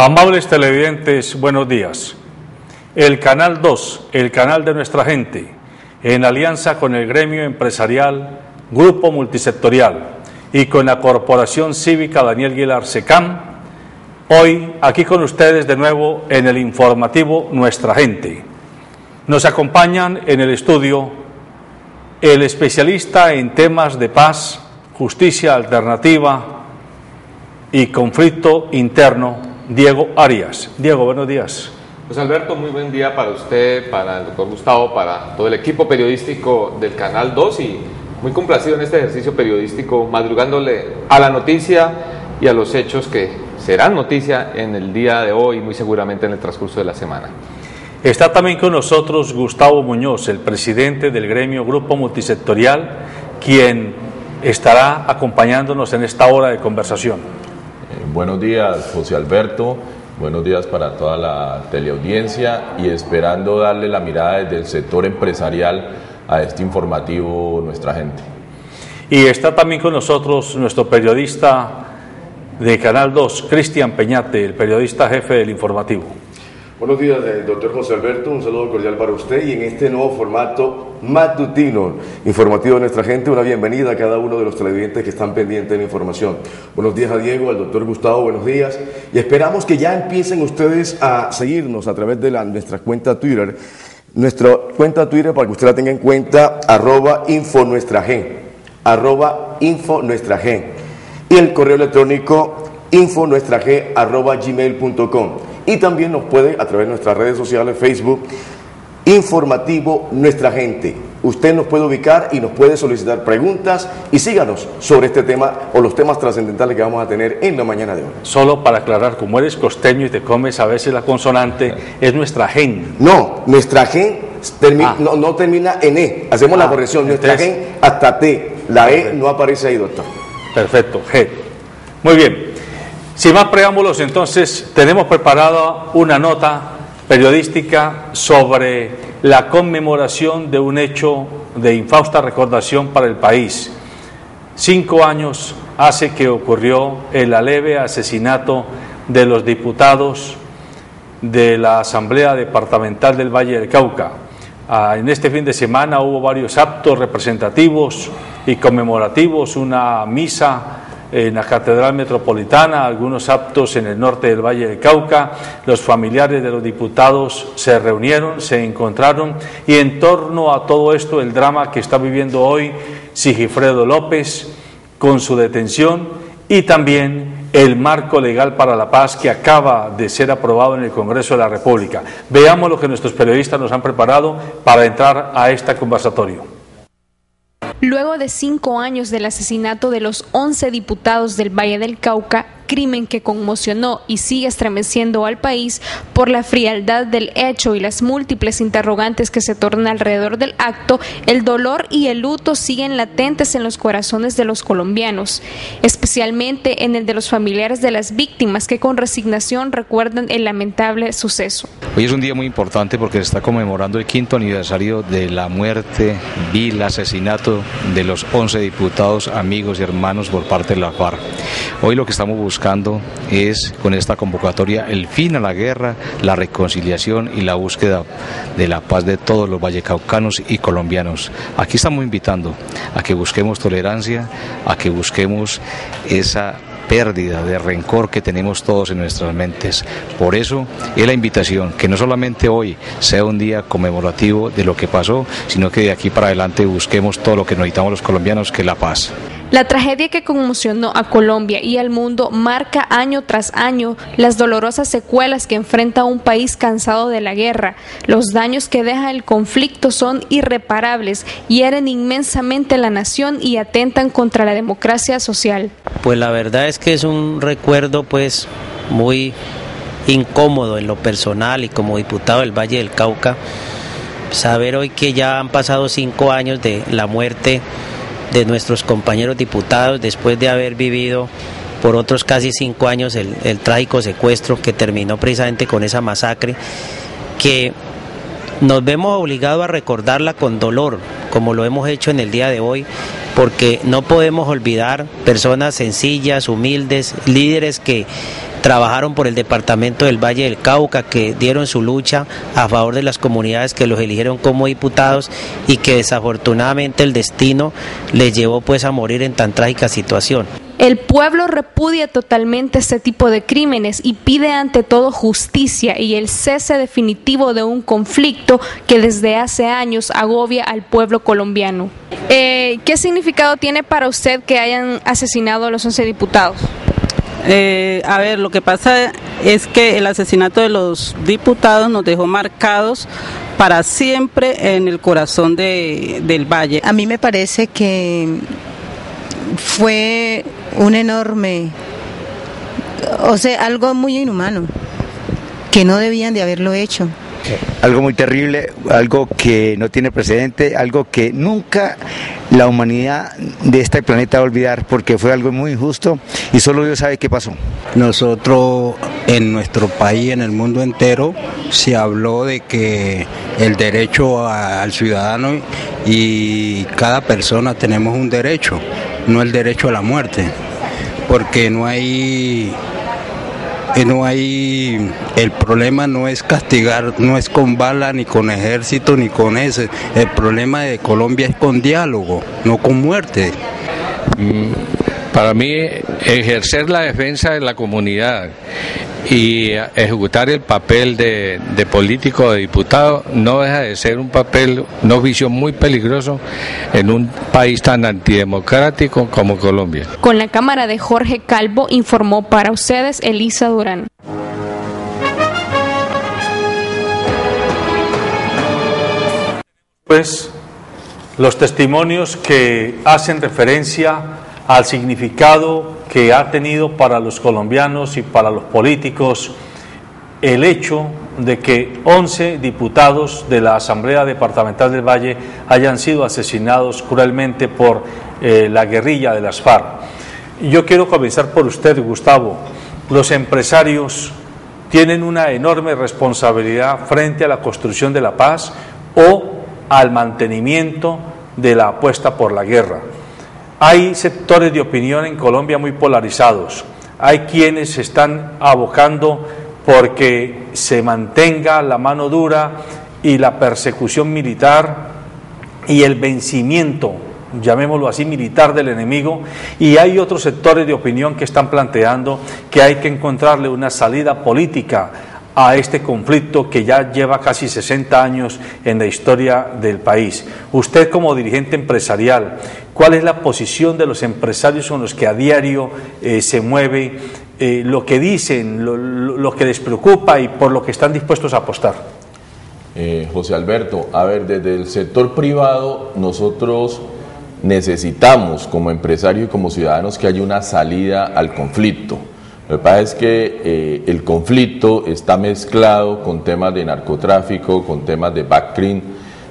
Amables televidentes, buenos días. El Canal 2, el canal de nuestra gente, en alianza con el gremio empresarial, Grupo Multisectorial y con la Corporación Cívica Daniel Guilar SECAM, hoy aquí con ustedes de nuevo en el informativo Nuestra Gente. Nos acompañan en el estudio el especialista en temas de paz, justicia alternativa y conflicto interno, Diego Arias. Diego, buenos días. Pues Alberto, muy buen día para usted, para el doctor Gustavo, para todo el equipo periodístico del Canal 2 y muy complacido en este ejercicio periodístico, madrugándole a la noticia y a los hechos que serán noticia en el día de hoy, muy seguramente en el transcurso de la semana. Está también con nosotros Gustavo Muñoz, el presidente del gremio Grupo Multisectorial, quien estará acompañándonos en esta hora de conversación. Buenos días, José Alberto, buenos días para toda la teleaudiencia y esperando darle la mirada desde el sector empresarial a este informativo Nuestra Gente. Y está también con nosotros nuestro periodista de Canal 2, Cristian Peñate, el periodista jefe del informativo. Buenos días, doctor José Alberto, un saludo cordial para usted y en este nuevo formato matutino, informativo de Nuestra Gente, una bienvenida a cada uno de los televidentes que están pendientes de la información. Buenos días a Diego, al doctor Gustavo, buenos días, y esperamos que ya empiecen ustedes a seguirnos a través de nuestra cuenta Twitter, para que usted la tenga en cuenta, @infonuestragen, @infonuestragen, y el correo electrónico infonuestragen@gmail.com. Y también nos puede, a través de nuestras redes sociales, Facebook, Informativo Nuestra Gente. Usted nos puede ubicar y nos puede solicitar preguntas y síganos sobre este tema o los temas trascendentales que vamos a tener en la mañana de hoy. Solo para aclarar, como eres costeño y te comes a veces la consonante, es Nuestra Gen. No, Nuestra Gen no termina en E. Hacemos la corrección, Nuestra Gen hasta T. La E no aparece ahí, doctor. Perfecto, G. Muy bien. Sin más preámbulos, entonces, tenemos preparada una nota periodística sobre la conmemoración de un hecho de infausta recordación para el país. 5 años hace que ocurrió el aleve asesinato de los diputados de la Asamblea Departamental del Valle del Cauca. En este fin de semana hubo varios actos representativos y conmemorativos, una misa en la Catedral Metropolitana, algunos actos en el norte del Valle del Cauca. Los familiares de los diputados se reunieron, se encontraron y en torno a todo esto el drama que está viviendo hoy Sigifredo López con su detención y también el marco legal para la paz que acaba de ser aprobado en el Congreso de la República. Veamos lo que nuestros periodistas nos han preparado para entrar a este conversatorio. Luego de 5 años del asesinato de los 11 diputados del Valle del Cauca, crimen que conmocionó y sigue estremeciendo al país por la frialdad del hecho y las múltiples interrogantes que se tornan alrededor del acto, el dolor y el luto siguen latentes en los corazones de los colombianos, especialmente en el de los familiares de las víctimas que con resignación recuerdan el lamentable suceso. Hoy es un día muy importante porque se está conmemorando el 5º aniversario de la muerte, vil asesinato de los 11 diputados, amigos y hermanos por parte de la FARC. Hoy lo que estamos buscando es, con esta convocatoria, el fin a la guerra, la reconciliación y la búsqueda de la paz de todos los vallecaucanos y colombianos. Aquí estamos invitando a que busquemos tolerancia, a que busquemos esa pérdida de rencor que tenemos todos en nuestras mentes. Por eso es la invitación, que no solamente hoy sea un día conmemorativo de lo que pasó, sino que de aquí para adelante busquemos todo lo que necesitamos los colombianos, que es la paz. La tragedia que conmocionó a Colombia y al mundo marca año tras año las dolorosas secuelas que enfrenta un país cansado de la guerra. Los daños que deja el conflicto son irreparables, hieren inmensamente a la nación y atentan contra la democracia social. Pues la verdad es que es un recuerdo pues muy incómodo en lo personal y como diputado del Valle del Cauca, saber hoy que ya han pasado 5 años de la muerte de nuestros compañeros diputados después de haber vivido por otros casi 5 años el trágico secuestro que terminó precisamente con esa masacre, que nos vemos obligados a recordarla con dolor, como lo hemos hecho en el día de hoy, porque no podemos olvidar personas sencillas, humildes, líderes que trabajaron por el departamento del Valle del Cauca, que dieron su lucha a favor de las comunidades que los eligieron como diputados y que desafortunadamente el destino les llevó pues a morir en tan trágica situación. El pueblo repudia totalmente este tipo de crímenes y pide ante todo justicia y el cese definitivo de un conflicto que desde hace años agobia al pueblo colombiano. ¿Qué significado tiene para usted que hayan asesinado a los 11 diputados? A ver, lo que pasa es que el asesinato de los diputados nos dejó marcados para siempre en el corazón del Valle. A mí me parece que fue un enorme, algo muy inhumano, que no debían de haberlo hecho. Algo muy terrible, algo que no tiene precedente, algo que nunca la humanidad de este planeta va a olvidar, porque fue algo muy injusto y solo Dios sabe qué pasó. Nosotros en nuestro país, en el mundo entero, se habló de que el derecho al ciudadano y cada persona tenemos un derecho, no el derecho a la muerte, porque no hay, el problema no es castigar, no es con bala, ni con ejército, ni con ese. El problema de Colombia es con diálogo, no con muerte. Para mí, ejercer la defensa de la comunidad y ejecutar el papel de político o de diputado no deja de ser un papel, un oficio muy peligroso en un país tan antidemocrático como Colombia. Con la cámara de Jorge Calvo informó para ustedes Elisa Durán. Pues los testimonios que hacen referencia al significado que ha tenido para los colombianos y para los políticos el hecho de que 11 diputados de la Asamblea Departamental del Valle hayan sido asesinados cruelmente por la guerrilla de las FARC. Yo quiero comenzar por usted, Gustavo. Los empresarios tienen una enorme responsabilidad frente a la construcción de la paz o al mantenimiento de la apuesta por la guerra. Hay sectores de opinión en Colombia muy polarizados. Hay quienes se están abocando porque se mantenga la mano dura y la persecución militar y el vencimiento, llamémoslo así, militar del enemigo, y hay otros sectores de opinión que están planteando que hay que encontrarle una salida política a este conflicto que ya lleva casi 60 años en la historia del país. Usted como dirigente empresarial, ¿cuál es la posición de los empresarios con los que a diario se mueve, lo que dicen, lo que les preocupa y por lo que están dispuestos a apostar? José Alberto, a ver, desde el sector privado nosotros necesitamos como empresarios y como ciudadanos que haya una salida al conflicto. Lo que pasa es que el conflicto está mezclado con temas de narcotráfico, con temas de background.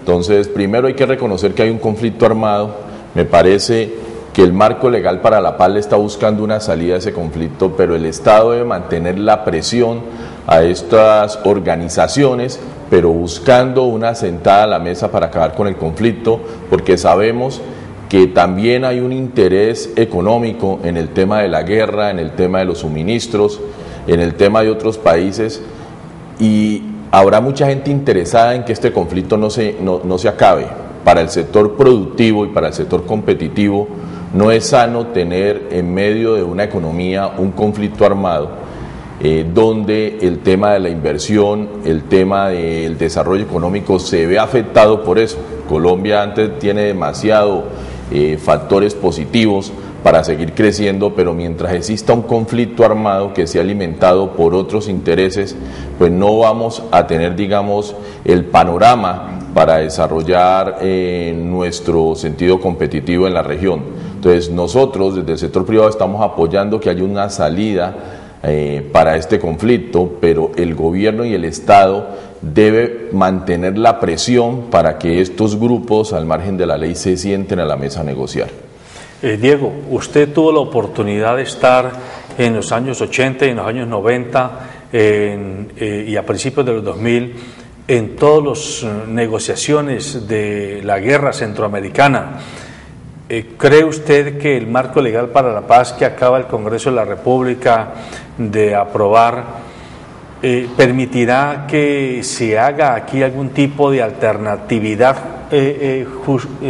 Entonces, primero hay que reconocer que hay un conflicto armado. Me parece que el marco legal para la paz le está buscando una salida a ese conflicto, pero el Estado debe mantener la presión a estas organizaciones, pero buscando una sentada a la mesa para acabar con el conflicto, porque sabemos que también hay un interés económico en el tema de la guerra, en el tema de los suministros, en el tema de otros países, y habrá mucha gente interesada en que este conflicto no se acabe. Para el sector productivo y para el sector competitivo no es sano tener en medio de una economía un conflicto armado donde el tema de la inversión, el tema del desarrollo económico se ve afectado por eso. Colombia antes tiene demasiado factores positivos para seguir creciendo, pero mientras exista un conflicto armado que sea alimentado por otros intereses, pues no vamos a tener, digamos, el panorama para desarrollar nuestro sentido competitivo en la región. Entonces nosotros desde el sector privado estamos apoyando que haya una salida para este conflicto, pero el gobierno y el Estado debe mantener la presión para que estos grupos, al margen de la ley, se sienten a la mesa a negociar. Diego, usted tuvo la oportunidad de estar en los años 80 y en los años 90 y a principios de los 2000 en todas las negociaciones de la guerra centroamericana. ¿Cree usted que el marco legal para la paz que acaba el Congreso de la República de aprobar permitirá que se haga aquí algún tipo de alternatividad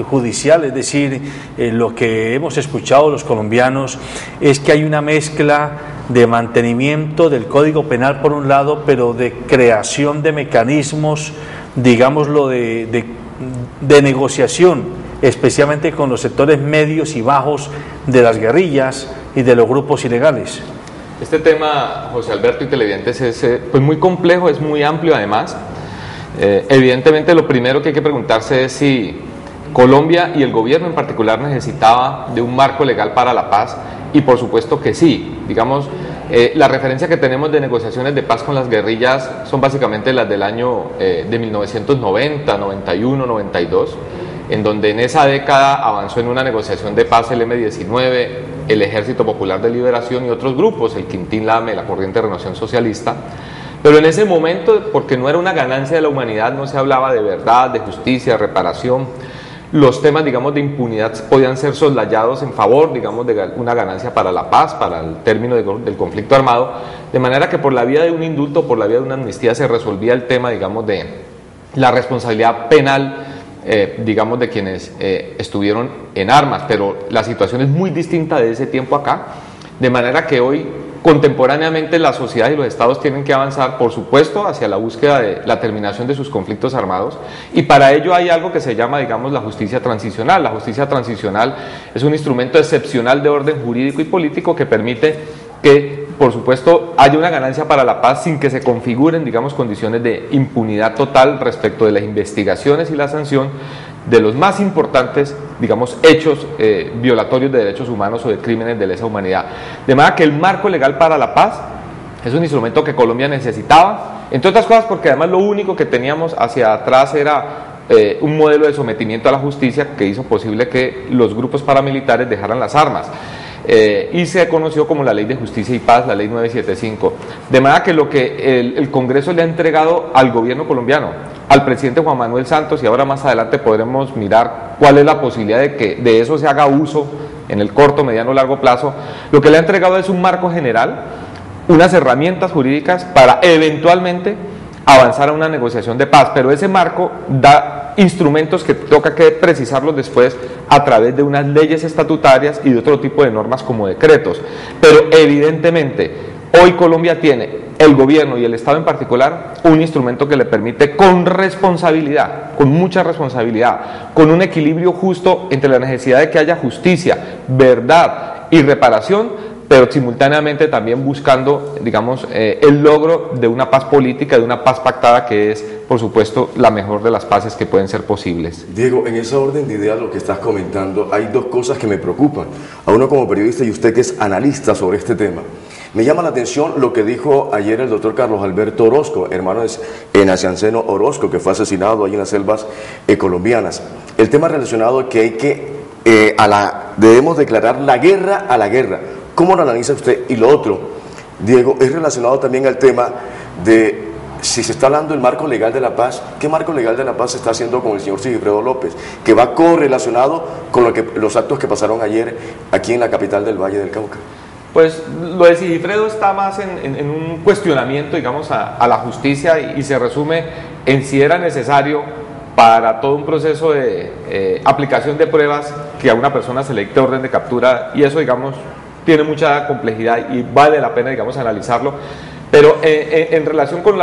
judicial? Es decir, lo que hemos escuchado los colombianos es que hay una mezcla de mantenimiento del Código Penal por un lado, pero de creación de mecanismos, digámoslo, de negociación, especialmente con los sectores medios y bajos de las guerrillas y de los grupos ilegales. Este tema, José Alberto y televidentes, es pues muy complejo, es muy amplio además. Evidentemente lo primero que hay que preguntarse es si Colombia y el gobierno en particular necesitaba de un marco legal para la paz, y por supuesto que sí. Digamos, la referencia que tenemos de negociaciones de paz con las guerrillas son básicamente las del año de 1990, 91, 92, en donde en esa década avanzó en una negociación de paz el M-19, el Ejército Popular de Liberación y otros grupos, el Quintín Lame, la Corriente de Renovación Socialista. Pero en ese momento, porque no era una ganancia de la humanidad, no se hablaba de verdad, de justicia, de reparación. Los temas, digamos, de impunidad podían ser soslayados en favor, digamos, de una ganancia para la paz, para el término del conflicto armado, de manera que por la vía de un indulto, por la vía de una amnistía se resolvía el tema, digamos, de la responsabilidad penal, digamos, de quienes estuvieron en armas. Pero la situación es muy distinta de ese tiempo acá, de manera que hoy contemporáneamente la sociedad y los estados tienen que avanzar, por supuesto, hacia la búsqueda de la terminación de sus conflictos armados, y para ello hay algo que se llama, digamos, la justicia transicional. La justicia transicional es un instrumento excepcional de orden jurídico y político que permite que, por supuesto, haya una ganancia para la paz sin que se configuren, digamos, condiciones de impunidad total respecto de las investigaciones y la sanción de los más importantes, digamos, hechos violatorios de derechos humanos o de crímenes de lesa humanidad. De manera que el marco legal para la paz es un instrumento que Colombia necesitaba, entre otras cosas porque además lo único que teníamos hacia atrás era un modelo de sometimiento a la justicia que hizo posible que los grupos paramilitares dejaran las armas. Y se conoció como la Ley de Justicia y Paz, la Ley 975. De manera que lo que el Congreso le ha entregado al gobierno colombiano, al presidente Juan Manuel Santos, y ahora más adelante podremos mirar cuál es la posibilidad de que de eso se haga uso en el corto, mediano o largo plazo, lo que le ha entregado es un marco general, unas herramientas jurídicas para eventualmente avanzar a una negociación de paz, pero ese marco da instrumentos que toca que precisarlos después a través de unas leyes estatutarias y de otro tipo de normas como decretos. Pero evidentemente hoy Colombia tiene, el gobierno y el Estado en particular, un instrumento que le permite con responsabilidad, con mucha responsabilidad, con un equilibrio justo entre la necesidad de que haya justicia, verdad y reparación, pero simultáneamente también buscando, digamos, el logro de una paz política, de una paz pactada que es, por supuesto, la mejor de las paces que pueden ser posibles. Diego, en esa orden de ideas, lo que estás comentando, hay dos cosas que me preocupan. A uno como periodista y usted que es analista sobre este tema. Me llama la atención lo que dijo ayer el doctor Carlos Alberto Orozco, hermano de Nacianceno Orozco, que fue asesinado ahí en las selvas colombianas. El tema relacionado que hay que, debemos declarar la guerra a la guerra. ¿Cómo lo analiza usted? Y lo otro, Diego, es relacionado también al tema de si se está hablando del marco legal de la paz. ¿Qué marco legal de la paz se está haciendo con el señor Sigifredo López? Que va correlacionado con los actos que pasaron ayer aquí en la capital del Valle del Cauca. Pues lo de Sigifredo está más en un cuestionamiento, digamos, a la justicia y se resume en si era necesario para todo un proceso de aplicación de pruebas que a una persona se le dicte orden de captura, y eso, digamos, tiene mucha complejidad y vale la pena, digamos, analizarlo. Pero en relación con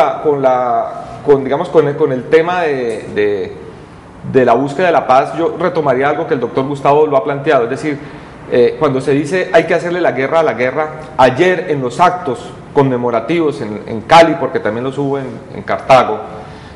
el tema de la búsqueda de la paz, yo retomaría algo que el doctor Gustavo lo ha planteado, es decir, cuando se dice hay que hacerle la guerra a la guerra, ayer en los actos conmemorativos en Cali, porque también los hubo en Cartago,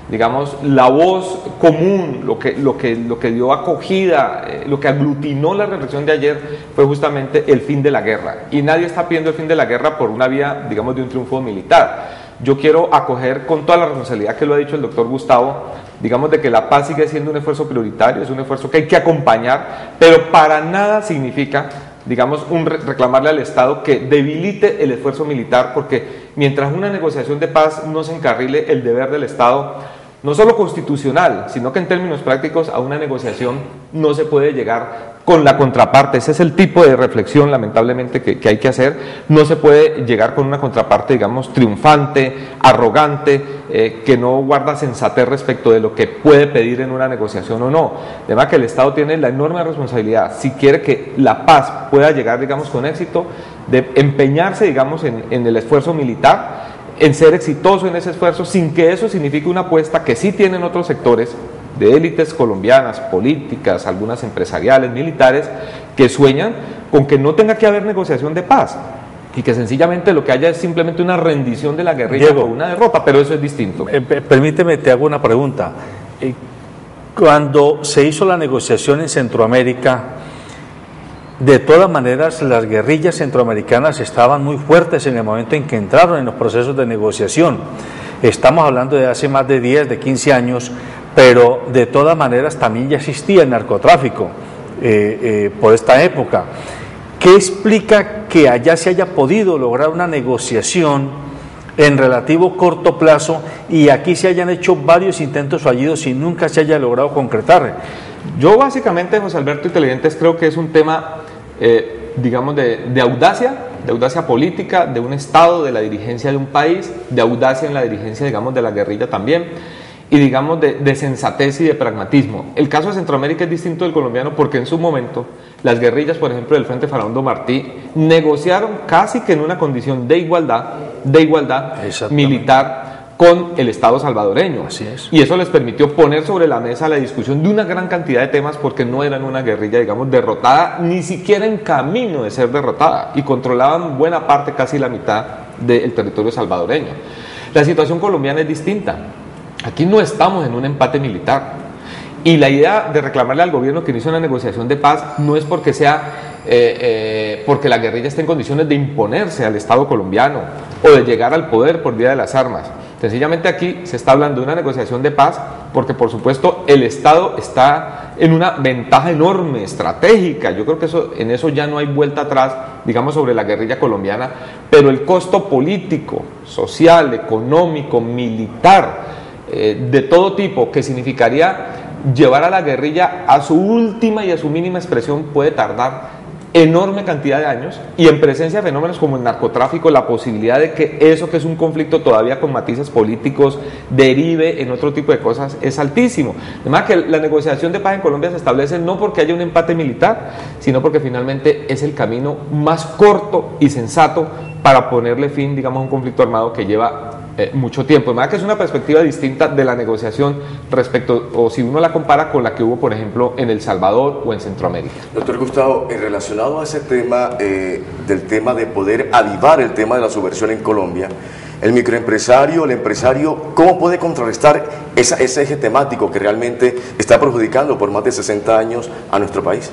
digamos, la voz común, lo que dio acogida, lo que aglutinó la reflexión de ayer fue justamente el fin de la guerra. Y nadie está pidiendo el fin de la guerra por una vía, digamos, de un triunfo militar. Yo quiero acoger con toda la responsabilidad que lo ha dicho el doctor Gustavo, digamos, de que la paz sigue siendo un esfuerzo prioritario, es un esfuerzo que hay que acompañar, pero para nada significa, digamos, reclamarle al Estado que debilite el esfuerzo militar, porque mientras una negociación de paz no se encarrile, el deber del Estado no solo constitucional, sino que en términos prácticos a una negociación no se puede llegar con la contraparte. Ese es el tipo de reflexión, lamentablemente, que hay que hacer. No se puede llegar con una contraparte, digamos, triunfante, arrogante, que no guarda sensatez respecto de lo que puede pedir en una negociación o no. Además que el Estado tiene la enorme responsabilidad, si quiere que la paz pueda llegar, digamos, con éxito, de empeñarse, digamos, en el esfuerzo militar, en ser exitoso en ese esfuerzo, sin que eso signifique una apuesta que sí tienen otros sectores de élites colombianas, políticas, algunas empresariales, militares, que sueñan con que no tenga que haber negociación de paz y que sencillamente lo que haya es simplemente una rendición de la guerrilla o una derrota, pero eso es distinto. Permíteme, te hago una pregunta. Cuando se hizo la negociación en Centroamérica, de todas maneras las guerrillas centroamericanas estaban muy fuertes en el momento en que entraron en los procesos de negociación. Estamos hablando de hace más de 10, de 15 años, pero de todas maneras también ya existía el narcotráfico por esta época. ¿Qué explica que allá se haya podido lograr una negociación en relativo corto plazo y aquí se hayan hecho varios intentos fallidos y nunca se haya logrado concretar? Yo básicamente, José Alberto y televidentes, creo que es un tema, digamos, de audacia política, de un Estado, de la dirigencia de un país, de audacia en la dirigencia, digamos, de la guerrilla también, y digamos de sensatez y de pragmatismo. El caso de Centroamérica es distinto del colombiano porque en su momento las guerrillas, por ejemplo, del Frente Farabundo Martí, negociaron casi que en una condición de igualdad militar con el Estado salvadoreño. Así es. Y eso les permitió poner sobre la mesa la discusión de una gran cantidad de temas porque no eran una guerrilla, digamos, derrotada, ni siquiera en camino de ser derrotada, y controlaban buena parte, casi la mitad del territorio salvadoreño. La situación colombiana es distinta. Aquí no estamos en un empate militar. Y la idea de reclamarle al gobierno que inicie una negociación de paz no es porque porque la guerrilla esté en condiciones de imponerse al Estado colombiano o de llegar al poder por vía de las armas. Sencillamente aquí se está hablando de una negociación de paz porque, por supuesto, el Estado está en una ventaja enorme, estratégica. Yo creo que en eso ya no hay vuelta atrás, digamos, sobre la guerrilla colombiana, pero el costo político, social, económico, militar, de todo tipo, que significaría llevar a la guerrilla a su última y a su mínima expresión, puede tardar enorme cantidad de años, y en presencia de fenómenos como el narcotráfico, la posibilidad de que eso, que es un conflicto todavía con matices políticos, derive en otro tipo de cosas, es altísimo. Además que la negociación de paz en Colombia se establece no porque haya un empate militar, sino porque finalmente es el camino más corto y sensato para ponerle fin, digamos, a un conflicto armado que lleva mucho tiempo. Además que es una perspectiva distinta de la negociación respecto, o si uno la compara con la que hubo, por ejemplo, en El Salvador o en Centroamérica. Doctor Gustavo, relacionado a ese tema, del tema de poder avivar el tema de la subversión en Colombia, el microempresario, el empresario, ¿cómo puede contrarrestar ese eje temático que realmente está perjudicando por más de 60 años a nuestro país?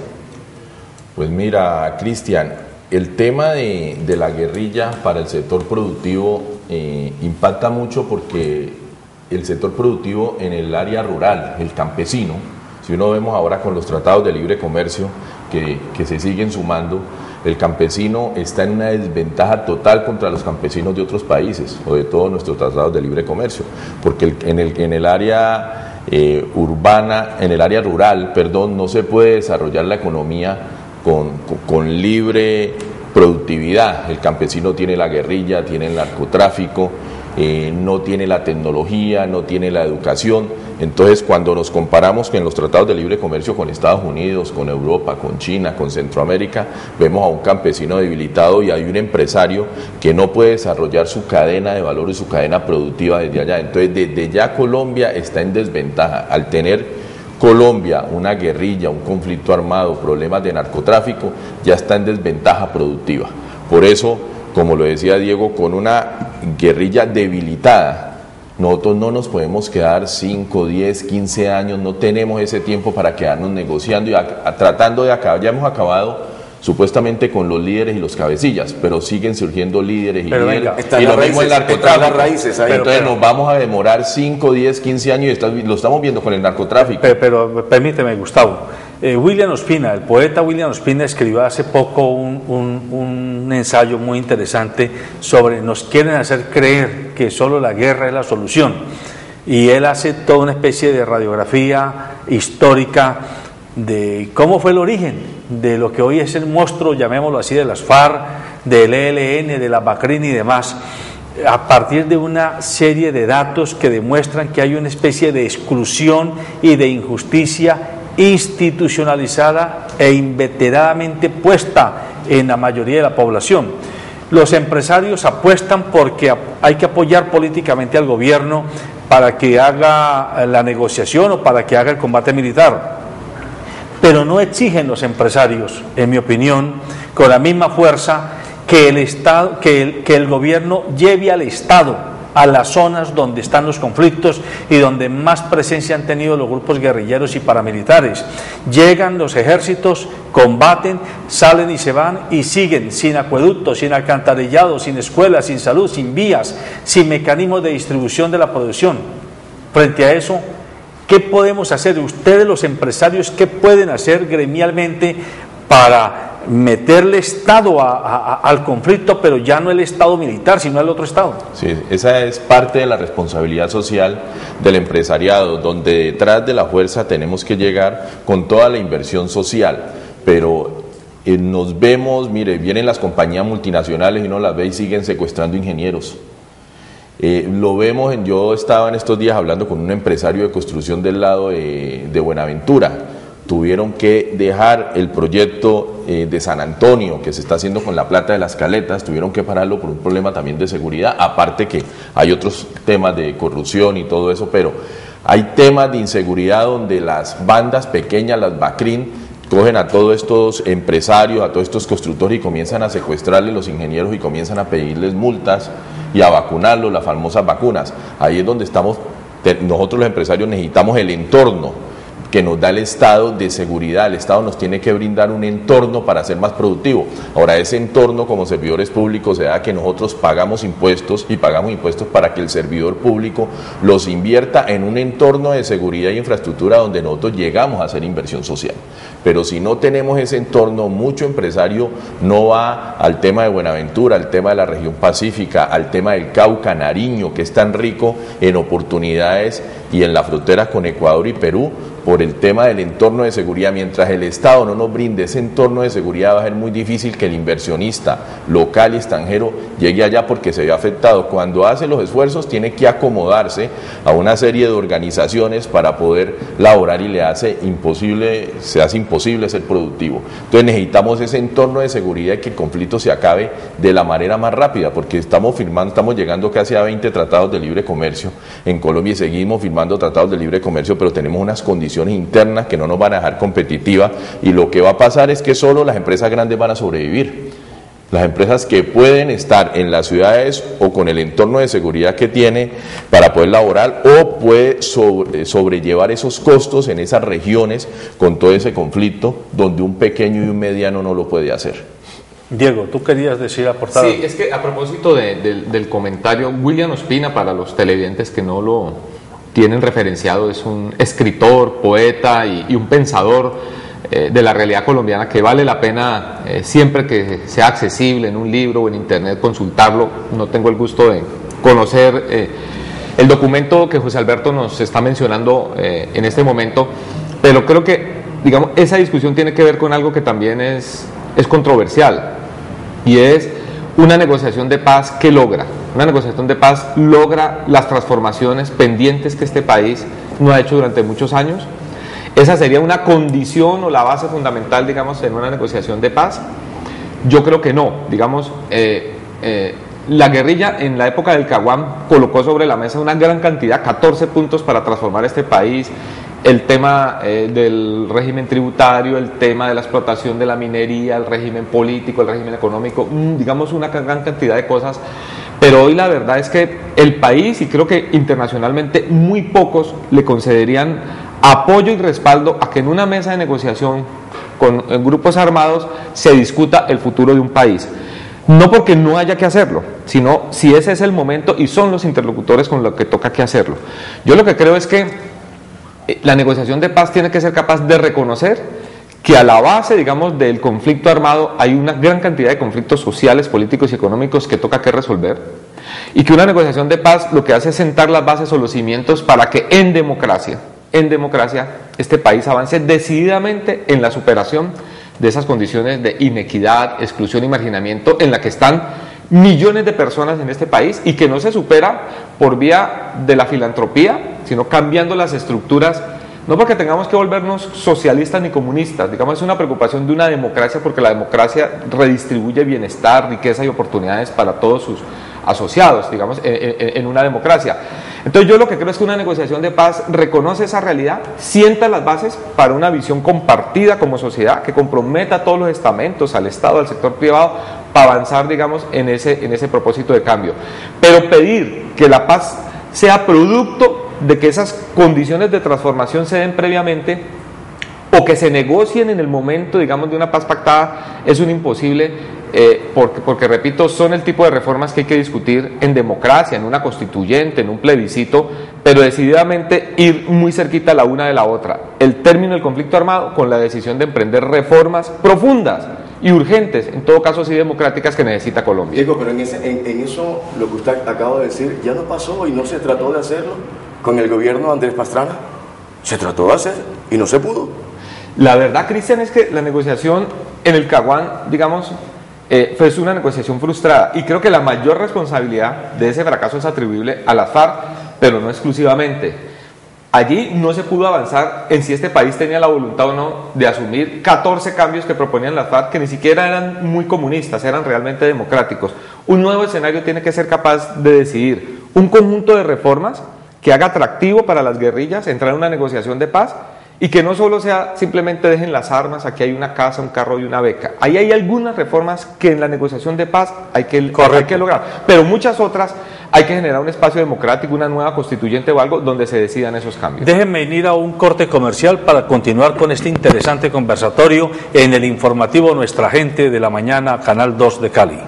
Pues mira, Cristian, el tema de la guerrilla para el sector productivo impacta mucho porque el sector productivo en el área rural, el campesino, si uno vemos ahora con los tratados de libre comercio que se siguen sumando, el campesino está en una desventaja total contra los campesinos de otros países o de todos nuestros tratados de libre comercio, porque en el área urbana, en el área rural, perdón, no se puede desarrollar la economía con libre productividad. El campesino tiene la guerrilla, tiene el narcotráfico, no tiene la tecnología, no tiene la educación. Entonces, cuando nos comparamos con los tratados de libre comercio con Estados Unidos, con Europa, con China, con Centroamérica, vemos a un campesino debilitado y hay un empresario que no puede desarrollar su cadena de valor y su cadena productiva desde allá. Entonces, desde ya Colombia está en desventaja. Al tener Colombia una guerrilla, un conflicto armado, problemas de narcotráfico, ya está en desventaja productiva. Por eso, como lo decía Diego, con una guerrilla debilitada, nosotros no nos podemos quedar 5, 10, 15 años, no tenemos ese tiempo para quedarnos negociando y tratando de acabar. Ya hemos acabado supuestamente con los líderes y los cabecillas, pero siguen surgiendo líderes y líderes, y lo mismo el narcotráfico. Entonces nos vamos a demorar 5, 10, 15 años y lo estamos viendo con el narcotráfico. Pero permíteme, Gustavo, William Ospina, el poeta William Ospina, escribió hace poco un ensayo muy interesante sobre nos quieren hacer creer que solo la guerra es la solución. y él hace toda una especie de radiografía histórica de cómo fue el origen de lo que hoy es el monstruo, llamémoslo así, de las FARC, del ELN, de la BACRIN y demás, a partir de una serie de datos que demuestran que hay una especie de exclusión y de injusticia institucionalizada e inveteradamente puesta en la mayoría de la población. Los empresarios apuestan porque hay que apoyar políticamente al gobierno para que haga la negociación o para que haga el combate militar, pero no exigen los empresarios, en mi opinión, con la misma fuerza que el Estado, que el gobierno lleve al Estado a las zonas donde están los conflictos y donde más presencia han tenido los grupos guerrilleros y paramilitares. Llegan los ejércitos, combaten, salen y se van y siguen sin acueductos, sin alcantarillado, sin escuelas, sin salud, sin vías, sin mecanismos de distribución de la producción. Frente a eso, ¿qué podemos hacer? Ustedes, los empresarios, ¿qué pueden hacer gremialmente para meterle Estado al conflicto, pero ya no el Estado militar, sino el otro Estado? Sí, esa es parte de la responsabilidad social del empresariado, donde detrás de la fuerza tenemos que llegar con toda la inversión social, pero nos vemos, mire, vienen las compañías multinacionales y uno las ve y siguen secuestrando ingenieros. Lo vemos, yo estaba en estos días hablando con un empresario de construcción del lado de Buenaventura. Tuvieron que dejar el proyecto de San Antonio que se está haciendo con la plata de las caletas, tuvieron que pararlo por un problema también de seguridad, aparte que hay otros temas de corrupción y todo eso, pero hay temas de inseguridad donde las bandas pequeñas, las BACRIN, cogen a todos estos empresarios, a todos estos constructores y comienzan a secuestrarles los ingenieros y comienzan a pedirles multas y a vacunarlos, las famosas vacunas. Ahí es donde estamos, nosotros los empresarios necesitamos el entorno que nos da el Estado de seguridad. El Estado nos tiene que brindar un entorno para ser más productivo. Ahora, ese entorno como servidores públicos se da que nosotros pagamos impuestos y pagamos impuestos para que el servidor público los invierta en un entorno de seguridad e infraestructura donde nosotros llegamos a hacer inversión social. Pero si no tenemos ese entorno, mucho empresario no va al tema de Buenaventura, al tema de la región pacífica, al tema del Cauca, Nariño, que es tan rico en oportunidades y en la frontera con Ecuador y Perú, por el tema del entorno de seguridad. Mientras el Estado no nos brinde ese entorno de seguridad, va a ser muy difícil que el inversionista local y extranjero llegue allá porque se ve afectado. Cuando hace los esfuerzos tiene que acomodarse a una serie de organizaciones para poder laborar y se hace imposible ser productivo. Entonces necesitamos ese entorno de seguridad y que el conflicto se acabe de la manera más rápida, porque estamos llegando casi a 20 tratados de libre comercio en Colombia y seguimos firmando tratados de libre comercio, pero tenemos unas condiciones internas que no nos van a dejar competitiva, y lo que va a pasar es que solo las empresas grandes van a sobrevivir. Las empresas que pueden estar en las ciudades o con el entorno de seguridad que tiene para poder laborar, o puede sobrellevar esos costos en esas regiones con todo ese conflicto, donde un pequeño y un mediano no lo puede hacer. Diego, tú querías decir, aportar. Sí, es que a propósito del comentario, William Ospina, para los televidentes que no lo tienen referenciado, es un escritor, poeta y un pensador de la realidad colombiana que vale la pena siempre que sea accesible en un libro o en internet consultarlo. No tengo el gusto de conocer el documento que José Alberto nos está mencionando en este momento, pero creo que, digamos, esa discusión tiene que ver con algo que también es controversial, y es una negociación de paz que logra. Una negociación de paz logra las transformaciones pendientes que este país no ha hecho durante muchos años. Esa sería una condición o la base fundamental, digamos, en una negociación de paz. Yo creo que no. Digamos, la guerrilla en la época del Caguán colocó sobre la mesa una gran cantidad, 14 puntos para transformar este país. El tema del régimen tributario, el tema de la explotación de la minería, el régimen político, el régimen económico, digamos una gran cantidad de cosas. Pero hoy la verdad es que el país, y creo que internacionalmente muy pocos le concederían apoyo y respaldo a que en una mesa de negociación con grupos armados se discuta el futuro de un país. No porque no haya que hacerlo, sino si ese es el momento y son los interlocutores con los que toca que hacerlo. Yo lo que creo es que la negociación de paz tiene que ser capaz de reconocer que a la base, digamos, del conflicto armado hay una gran cantidad de conflictos sociales, políticos y económicos que toca que resolver, y que una negociación de paz lo que hace es sentar las bases o los cimientos para que en democracia, este país avance decididamente en la superación de esas condiciones de inequidad, exclusión y marginamiento en la que están millones de personas en este país, y que no se supera por vía de la filantropía, sino cambiando las estructuras, no porque tengamos que volvernos socialistas ni comunistas, digamos, es una preocupación de una democracia, porque la democracia redistribuye bienestar, riqueza y oportunidades para todos sus asociados, digamos, en una democracia. Entonces yo lo que creo es que una negociación de paz reconoce esa realidad, sienta las bases para una visión compartida como sociedad, que comprometa a todos los estamentos, al Estado, al sector privado, para avanzar, digamos, en ese propósito de cambio. Pero pedir que la paz sea producto de que esas condiciones de transformación se den previamente, o que se negocien en el momento, digamos, de una paz pactada, es un imposible, porque repito, son el tipo de reformas que hay que discutir en democracia, en una constituyente, en un plebiscito, pero decididamente ir muy cerquita la una de la otra. El término del conflicto armado con la decisión de emprender reformas profundas y urgentes, en todo caso sí democráticas, que necesita Colombia. Diego, pero en eso lo que usted acaba de decir ya no pasó y no se trató de hacerlo con el gobierno de Andrés Pastrana. Se trató de hacer y no se pudo. La verdad, Cristian, es que la negociación en el Caguán, digamos, fue una negociación frustrada, y creo que la mayor responsabilidad de ese fracaso es atribuible a las FARC, pero no exclusivamente. Allí no se pudo avanzar en si este país tenía la voluntad o no de asumir 14 cambios que proponían las FARC, que ni siquiera eran muy comunistas, eran realmente democráticos. Un nuevo escenario tiene que ser capaz de decidir un conjunto de reformas que haga atractivo para las guerrillas entrar en una negociación de paz, y que no solo sea simplemente dejen las armas, aquí hay una casa, un carro y una beca. Ahí hay algunas reformas que en la negociación de paz hay que lograr, pero muchas otras hay que generar un espacio democrático, una nueva constituyente o algo donde se decidan esos cambios. Déjenme ir a un corte comercial para continuar con este interesante conversatorio en el informativo Nuestra Gente de la Mañana, Canal 2 de Cali.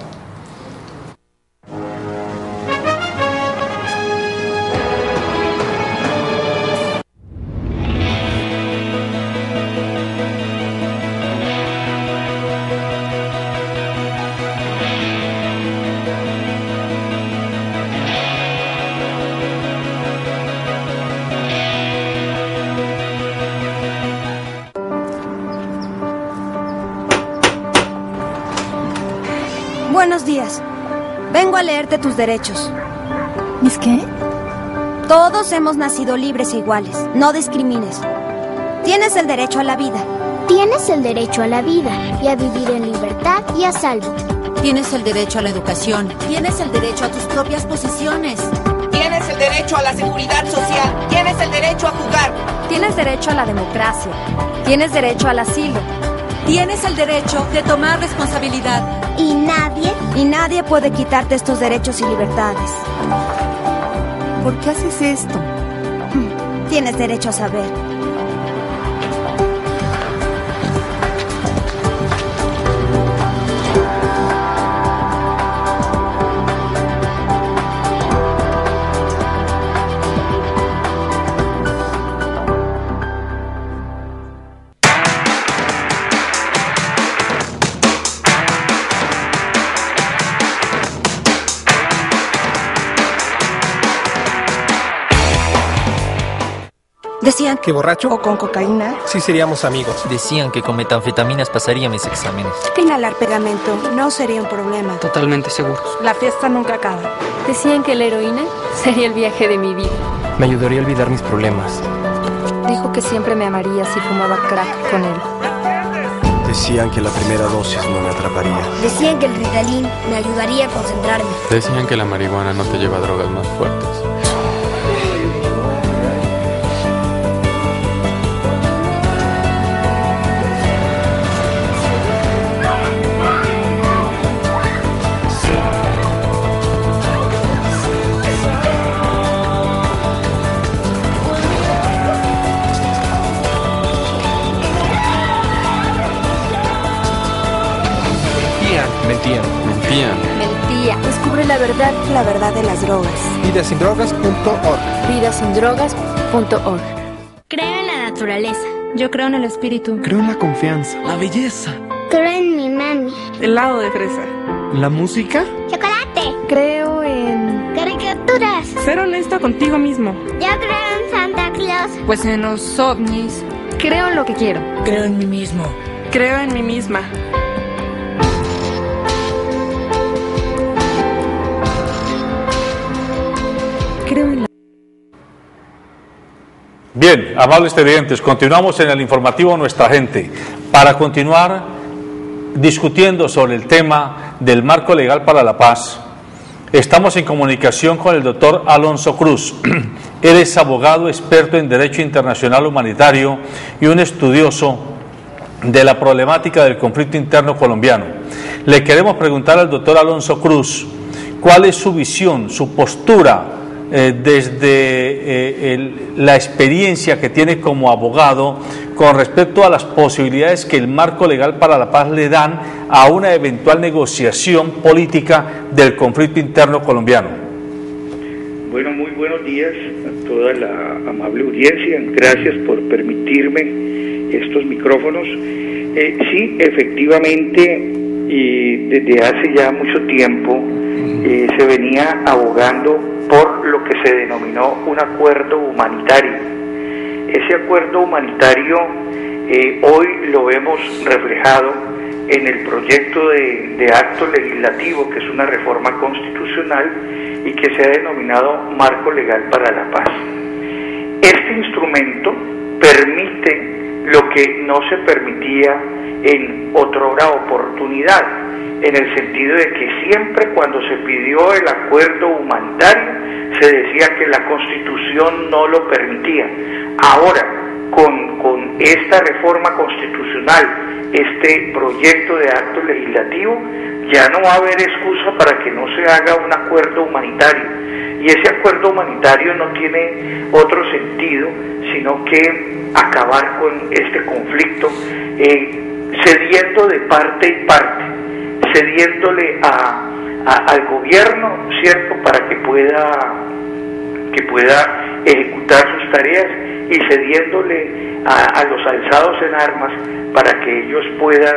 Buenos días. Vengo a leerte tus derechos. ¿Mis qué? Todos hemos nacido libres e iguales. No discrimines. Tienes el derecho a la vida. Tienes el derecho a la vida y a vivir en libertad y a salvo. Tienes el derecho a la educación. Tienes el derecho a tus propias posiciones. Tienes el derecho a la seguridad social. Tienes el derecho a jugar. Tienes derecho a la democracia. Tienes derecho al asilo. Tienes el derecho de tomar responsabilidad. Y nadie puede quitarte estos derechos y libertades. ¿Por qué haces esto? Tienes derecho a saber. Decían que borracho o con cocaína sí seríamos amigos. Decían que con metanfetaminas pasaría mis exámenes. Que inhalar pegamento no sería un problema. Totalmente seguros. La fiesta nunca acaba. Decían que la heroína sería el viaje de mi vida. Me ayudaría a olvidar mis problemas. Dijo que siempre me amaría si fumaba crack con él. Decían que la primera dosis no me atraparía. Decían que el Ritalin me ayudaría a concentrarme. Decían que la marihuana no te lleva a drogas más fuertes. Mentía. Descubre la verdad de las drogas. Vidasindrogas.org. Vidasindrogas.org. Creo en la naturaleza. Yo creo en el espíritu. Creo en la confianza. La belleza. Creo en mi mami. Helado de fresa. La música. Chocolate. Creo en... caricaturas. Ser honesto contigo mismo. Yo creo en Santa Claus. Pues en los ovnis. Creo en lo que quiero. Creo en mí mismo. Creo en mí misma. Creo en la... Bien, amables televidentes, continuamos en el informativo Nuestra Gente para continuar discutiendo sobre el tema del marco legal para la paz. Estamos en comunicación con el doctor Alonso Cruz. Él es abogado experto en Derecho Internacional Humanitario y un estudioso de la problemática del conflicto interno colombiano. Le queremos preguntar al doctor Alonso Cruz cuál es su visión, su postura desde la experiencia que tiene como abogado con respecto a las posibilidades que el marco legal para la paz le dan a una eventual negociación política del conflicto interno colombiano. Bueno, muy buenos días a toda la amable audiencia. Gracias por permitirme estos micrófonos. Sí, efectivamente, desde hace ya mucho tiempo se venía abogando por lo que se denominó un acuerdo humanitario. Ese acuerdo humanitario hoy lo vemos reflejado en el proyecto de acto legislativo, que es una reforma constitucional y que se ha denominado Marco Legal para la Paz. Este instrumento permite lo que no se permitía en otrora oportunidad, en el sentido de que siempre cuando se pidió el acuerdo humanitario se decía que la Constitución no lo permitía. Ahora, con esta reforma constitucional, este proyecto de acto legislativo, ya no va a haber excusa para que no se haga un acuerdo humanitario. Y ese acuerdo humanitario no tiene otro sentido sino que acabar con este conflicto, cediendo de parte y parte, cediéndole al gobierno, ¿cierto?, para que pueda ejecutar sus tareas, y cediéndole a los alzados en armas para que ellos puedan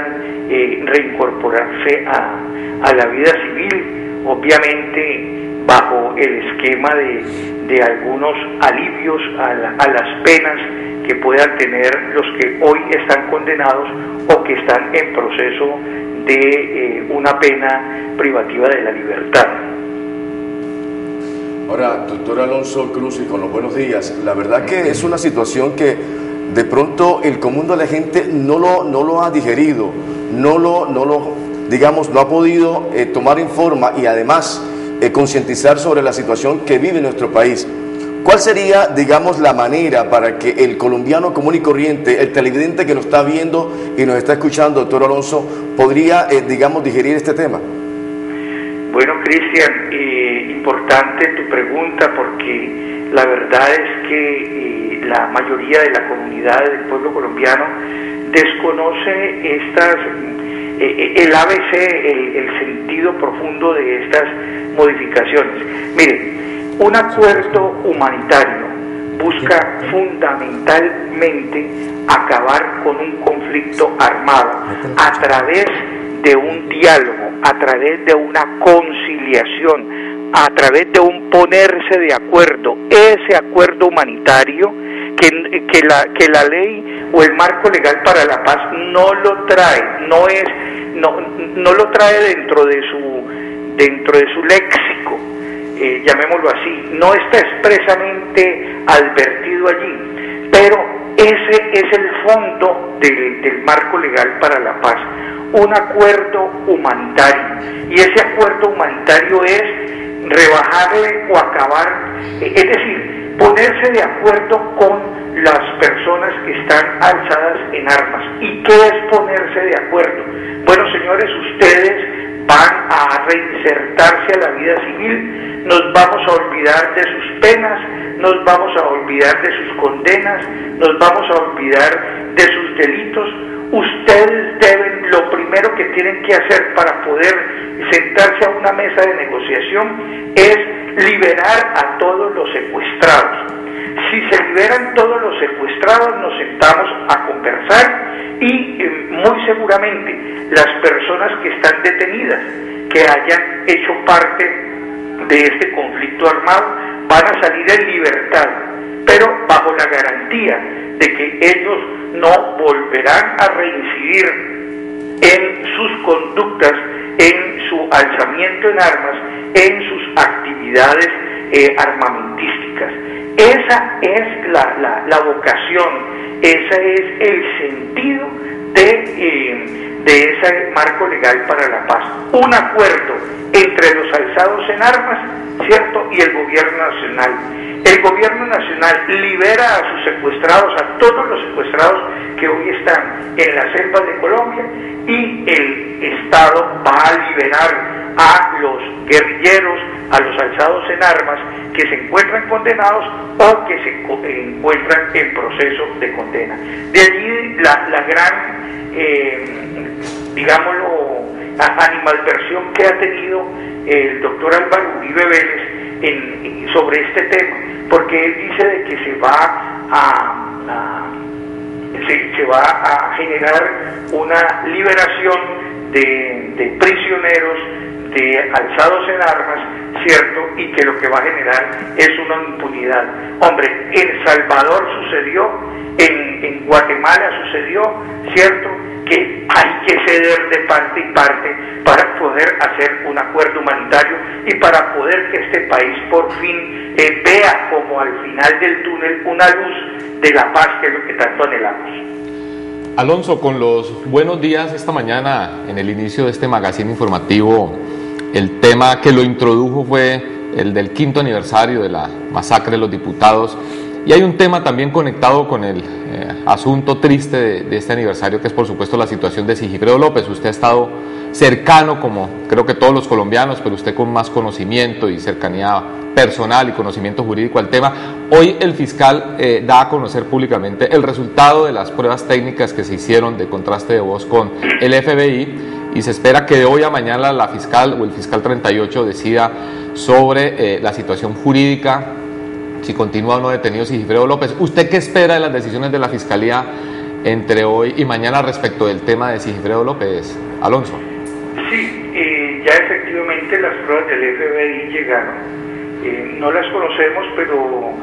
reincorporarse a la vida civil, obviamente bajo el esquema de algunos alivios a las penas que puedan tener los que hoy están condenados o que están en proceso de una pena privativa de la libertad. Ahora, doctor Alonso Cruz, y con los buenos días, la verdad que es una situación que de pronto el común de la gente no lo ha digerido, no ha podido tomar en forma y además concientizar sobre la situación que vive nuestro país. ¿Cuál sería, digamos, la manera para que el colombiano común y corriente, el televidente que nos está viendo y nos está escuchando, doctor Alonso, podría, digerir este tema? Bueno, Cristian, importante tu pregunta, porque la verdad es que la mayoría de la comunidad del pueblo colombiano desconoce el ABC, el sentido profundo de estas modificaciones. Miren, un acuerdo humanitario busca fundamentalmente acabar con un conflicto armado a través de un diálogo, a través de una conciliación, a través de un ponerse de acuerdo. Ese acuerdo humanitario que la ley o el marco legal para la paz no lo trae, no lo trae dentro de su léxico, llamémoslo así, no está expresamente advertido allí, pero ese es el fondo del marco legal para la paz, un acuerdo humanitario, y ese acuerdo humanitario es rebajarle o acabar, es decir, ponerse de acuerdo con las personas que están alzadas en armas. ¿Y qué es ponerse de acuerdo? Bueno, señores, ustedes van a reinsertarse a la vida civil, nos vamos a olvidar de sus penas, nos vamos a olvidar de sus condenas, nos vamos a olvidar de sus delitos. Ustedes deben, lo primero que tienen que hacer para poder sentarse a una mesa de negociación es liberar a todos los secuestrados. Si se liberan todos los secuestrados, nos sentamos a conversar y muy seguramente las personas que están detenidas, que hayan hecho parte de este conflicto armado, van a salir en libertad, pero bajo la garantía de que ellos no volverán a reincidir en sus conductas, en su alzamiento en armas, en sus actividades armamentísticas. Esa es la vocación, ese es el sentido de ese marco legal para la paz. Un acuerdo entre los alzados en armas, ¿cierto?, y el gobierno nacional. El gobierno nacional libera a sus secuestrados, a todos los secuestrados que hoy están en la selva de Colombia, y el Estado va a liberar a los guerrilleros, a los alzados en armas que se encuentran condenados o que se encuentran en proceso de condena. De allí la gran, digámoslo, animadversión que ha tenido el doctor Álvaro Uribe Vélez sobre este tema, porque él dice de que se va a generar una liberación de prisioneros, de alzados en armas, ¿cierto? Y que lo que va a generar es una impunidad. Hombre, en Salvador sucedió, en Guatemala sucedió, ¿cierto?, que hay que ceder de parte y parte para poder hacer un acuerdo humanitario y para poder que este país por fin vea como al final del túnel una luz de la paz, que es lo que tanto anhelamos. Alonso, con los buenos días esta mañana, en el inicio de este magazine informativo, el tema que lo introdujo fue el del 5º aniversario de la masacre de los diputados, y hay un tema también conectado con el asunto triste de este aniversario, que es por supuesto la situación de Sigifredo López. Usted ha estado cercano, como creo que todos los colombianos, pero usted con más conocimiento y cercanía personal y conocimiento jurídico al tema. Hoy el fiscal da a conocer públicamente el resultado de las pruebas técnicas que se hicieron de contraste de voz con el FBI, y se espera que de hoy a mañana la fiscal o el fiscal 38 decida sobre la situación jurídica, si continúa o no detenido Sigifredo López. ¿Usted qué espera de las decisiones de la Fiscalía entre hoy y mañana respecto del tema de Sigifredo López, Alonso? Sí, ya efectivamente las pruebas del FBI llegaron. No las conocemos, pero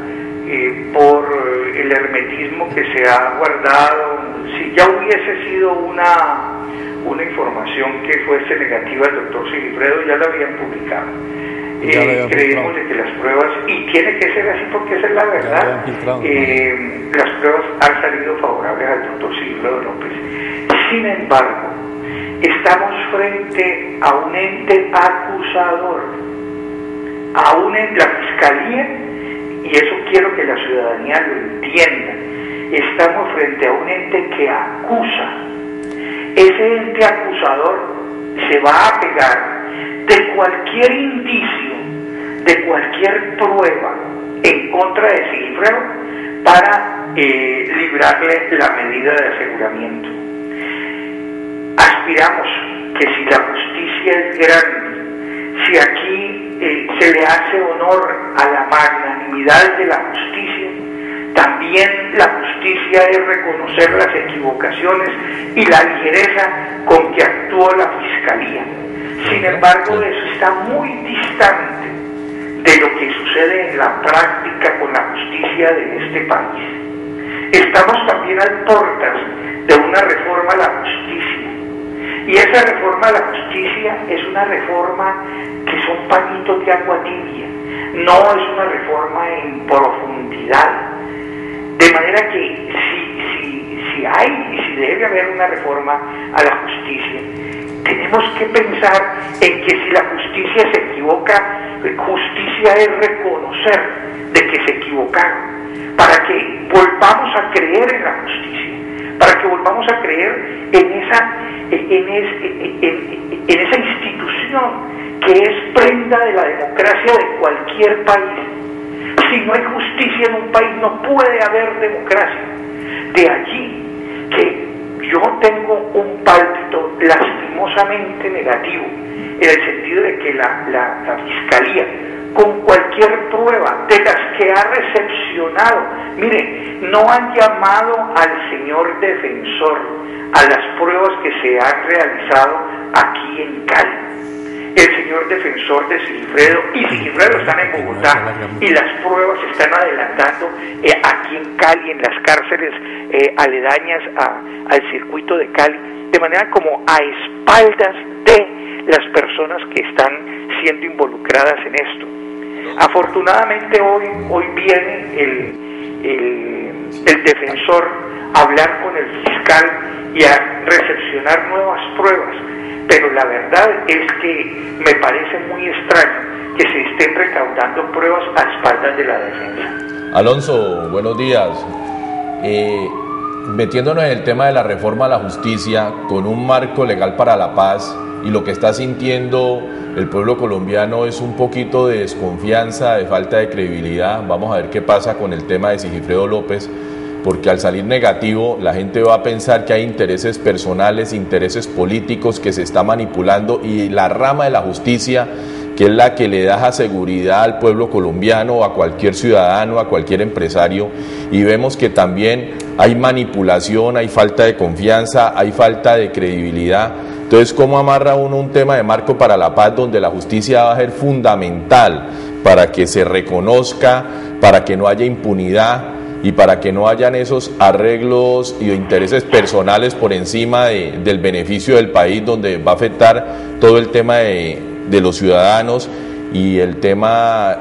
por el hermetismo que se ha guardado, si ya hubiese sido una información que fuese negativa al doctor Sigifredo, ya la habían publicado. Creemos de que las pruebas, y tiene que ser así porque esa es la verdad, las pruebas han salido favorables al doctor Sigifredo López. Sin embargo, estamos frente a un ente acusador, a la Fiscalía, y eso quiero que la ciudadanía lo entienda. Estamos frente a un ente que acusa. Ese ente acusador se va a pegar de cualquier indicio, de cualquier prueba en contra de Sigifredo para librarle la medida de aseguramiento. Aspiramos que si la justicia es grande, si aquí se le hace honor a la magnanimidad de la justicia, también la justicia es reconocer las equivocaciones y la ligereza con que actuó la Fiscalía. Sin embargo, eso está muy distante de lo que sucede en la práctica con la justicia de este país. Estamos también a puertas de una reforma a la justicia, y esa reforma a la justicia es una reforma que son pañitos de agua tibia, no es una reforma en profundidad. De manera que si hay y si debe haber una reforma a la justicia, tenemos que pensar en que si la justicia se equivoca, justicia es reconocer de que se equivocaron, para que volvamos a creer en la justicia, para que volvamos a creer en esa institución que es prenda de la democracia de cualquier país. Si no hay justicia en un país, no puede haber democracia. De allí que yo tengo un pálpito lastimosamente negativo, en el sentido de que la Fiscalía, con cualquier prueba de las que ha recepcionado. Mire, no han llamado al señor defensor a las pruebas que se han realizado aquí en Cali. El señor defensor de Sigifredo y Sigifredo están en Bogotá y las pruebas se están adelantando aquí en Cali, en las cárceles aledañas al circuito de Cali, de manera como a espaldas de las personas que están siendo involucradas en esto. Afortunadamente hoy viene el defensor a hablar con el fiscal y a recepcionar nuevas pruebas, pero la verdad es que me parece muy extraño que se estén recaudando pruebas a espaldas de la defensa. Alonso, buenos días. Metiéndonos en el tema de la reforma a la justicia, con un marco legal para la paz, y lo que está sintiendo el pueblo colombiano es un poquito de desconfianza, de falta de credibilidad. Vamos a ver qué pasa con el tema de Sigifredo López, porque al salir negativo la gente va a pensar que hay intereses personales, intereses políticos que se está manipulando, y la rama de la justicia, que es la que le da seguridad al pueblo colombiano, a cualquier ciudadano, a cualquier empresario, y vemos que también hay manipulación, hay falta de confianza, hay falta de credibilidad. Entonces, ¿cómo amarra uno un tema de marco para la paz donde la justicia va a ser fundamental para que se reconozca, para que no haya impunidad y para que no hayan esos arreglos y intereses personales por encima del beneficio del país, donde va a afectar todo el tema de los ciudadanos y en el tema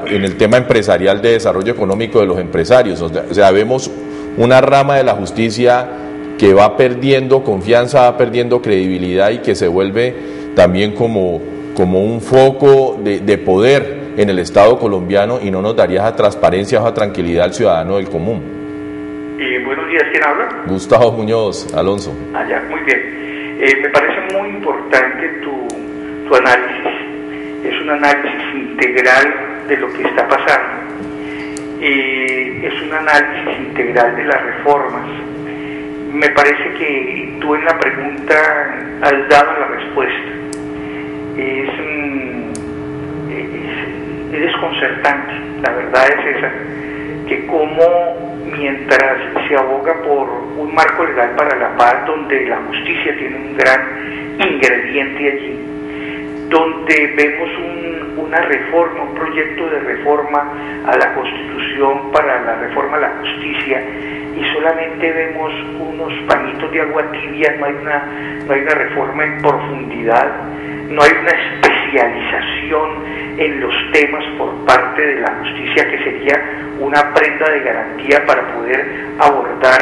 empresarial de desarrollo económico de los empresarios? O sea, vemos una rama de la justicia que va perdiendo confianza, va perdiendo credibilidad y que se vuelve también como un foco de poder en el Estado colombiano, y no nos daría esa transparencia, esa tranquilidad al ciudadano del común. Buenos días, ¿quién habla? Gustavo Muñoz, Alonso. Ya, muy bien. Me parece muy importante tu análisis. Es un análisis integral de lo que está pasando. Es un análisis integral de las reformas. Me parece que tú en la pregunta has dado la respuesta. Es desconcertante, la verdad es esa, que como mientras se aboga por un marco legal para la paz, donde la justicia tiene un gran ingrediente allí, donde vemos una reforma, un proyecto de reforma a la Constitución para la reforma a la justicia, y solamente vemos unos pañitos de agua tibia, no hay una reforma en profundidad, no hay una especialización en los temas por parte de la justicia, que sería una prenda de garantía para poder abordar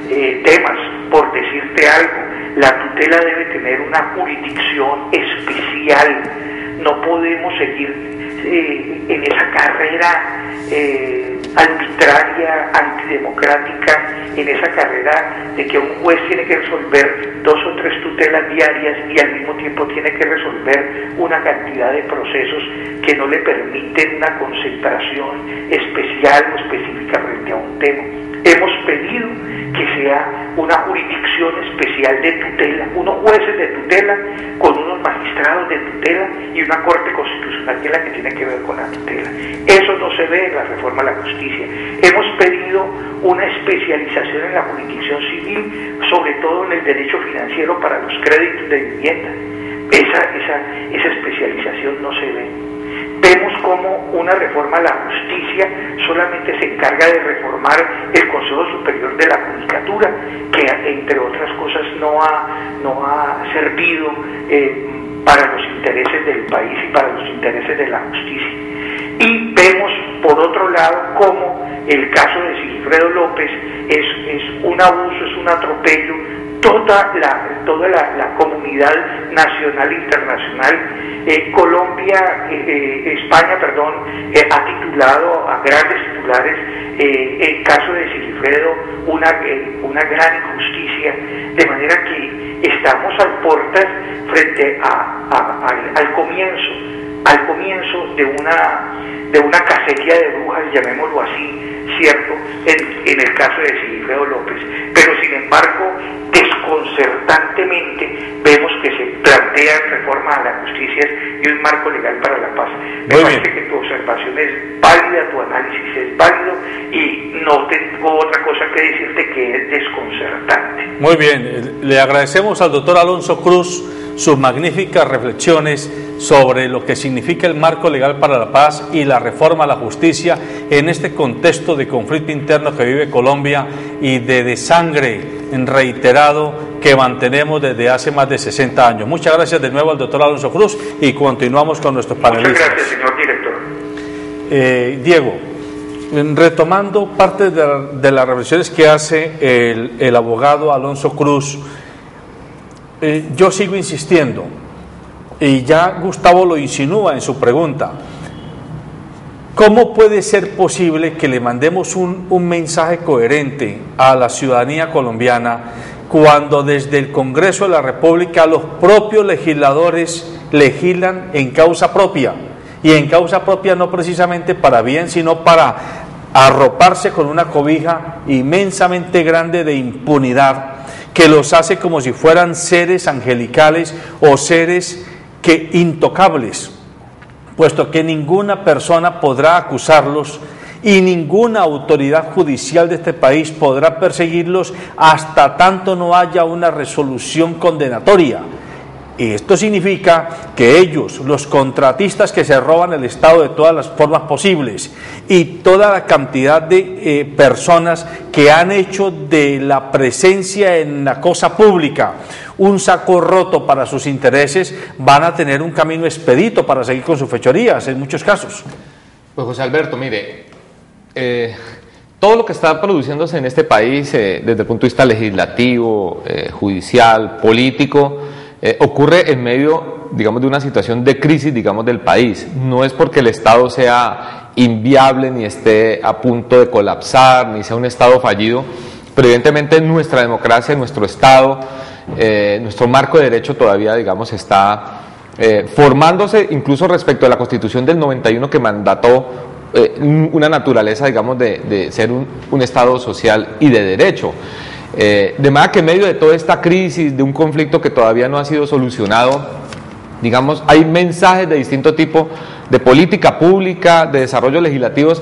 temas. Por decirte algo, la tutela debe tener una jurisdicción especial. No podemos seguir en esa carrera arbitraria, antidemocrática, en esa carrera de que un juez tiene que resolver 2 o 3 tutelas diarias y al mismo tiempo tiene que resolver una cantidad de procesos que no le permiten una concentración especial o específica frente a un tema. Hemos pedido que sea una jurisdicción especial de tutela, unos jueces de tutela con unos magistrados de tutela y una corte constitucional que es la que tiene que ver con la tutela. Eso no se ve en la reforma a la justicia. Hemos pedido una especialización en la jurisdicción civil, sobre todo en el derecho financiero para los créditos de vivienda. Esa especialización no se ve. Vemos como una reforma a la justicia solamente se encarga de reformar el Consejo Superior de la Judicatura, que entre otras cosas no ha servido para los intereses del país y para los intereses de la justicia. Y vemos por otro lado cómo el caso de Sigifredo López es un abuso, es un atropello. Toda la comunidad nacional e internacional, España, ha titulado a grandes titulares el caso de Sigifredo una gran injusticia, de manera que estamos a puertas frente al comienzo de una cacería de brujas, llamémoslo así, cierto, en el caso de Sigifredo López. Pero sin embargo, desconcertantemente vemos que se plantea plantean reforma a la justicia y un marco legal para la paz. Me parece que tu observación es válida, tu análisis es válido y no tengo otra cosa que decirte que es desconcertante. Muy bien, le agradecemos al doctor Alonso Cruz sus magníficas reflexiones sobre lo que significa el marco legal para la paz y la reforma a la justicia en este contexto de conflicto interno que vive Colombia y de desangre reiterado que mantenemos desde hace más de 60 años. Muchas gracias de nuevo al doctor Alonso Cruz y continuamos con nuestros panelistas. Muchas gracias, señor director. Diego, retomando parte de las reflexiones que hace el abogado Alonso Cruz, yo sigo insistiendo, y ya Gustavo lo insinúa en su pregunta, ¿cómo puede ser posible que le mandemos un mensaje coherente a la ciudadanía colombiana cuando desde el Congreso de la República los propios legisladores legislan en causa propia? Y en causa propia no precisamente para bien, sino para arroparse con una cobija inmensamente grande de impunidad que los hace como si fueran seres angelicales o seres intocables, puesto que ninguna persona podrá acusarlos y ninguna autoridad judicial de este país podrá perseguirlos hasta tanto no haya una resolución condenatoria. Y esto significa que ellos, los contratistas que se roban el Estado de todas las formas posibles y toda la cantidad de personas que han hecho de la presencia en la cosa pública un saco roto para sus intereses, van a tener un camino expedito para seguir con sus fechorías en muchos casos. Pues José Alberto, mire, todo lo que está produciéndose en este país desde el punto de vista legislativo, judicial, político, ocurre en medio, digamos, de una situación de crisis, digamos, del país. No es porque el Estado sea inviable, ni esté a punto de colapsar, ni sea un Estado fallido, pero evidentemente nuestra democracia, nuestro Estado, nuestro marco de derecho todavía, digamos, está formándose, incluso respecto a la Constitución del 91 que mandató una naturaleza, digamos, de ser un Estado social y de derecho. De manera que en medio de toda esta crisis, de un conflicto que todavía no ha sido solucionado, digamos, hay mensajes de distinto tipo de política pública, de desarrollos legislativos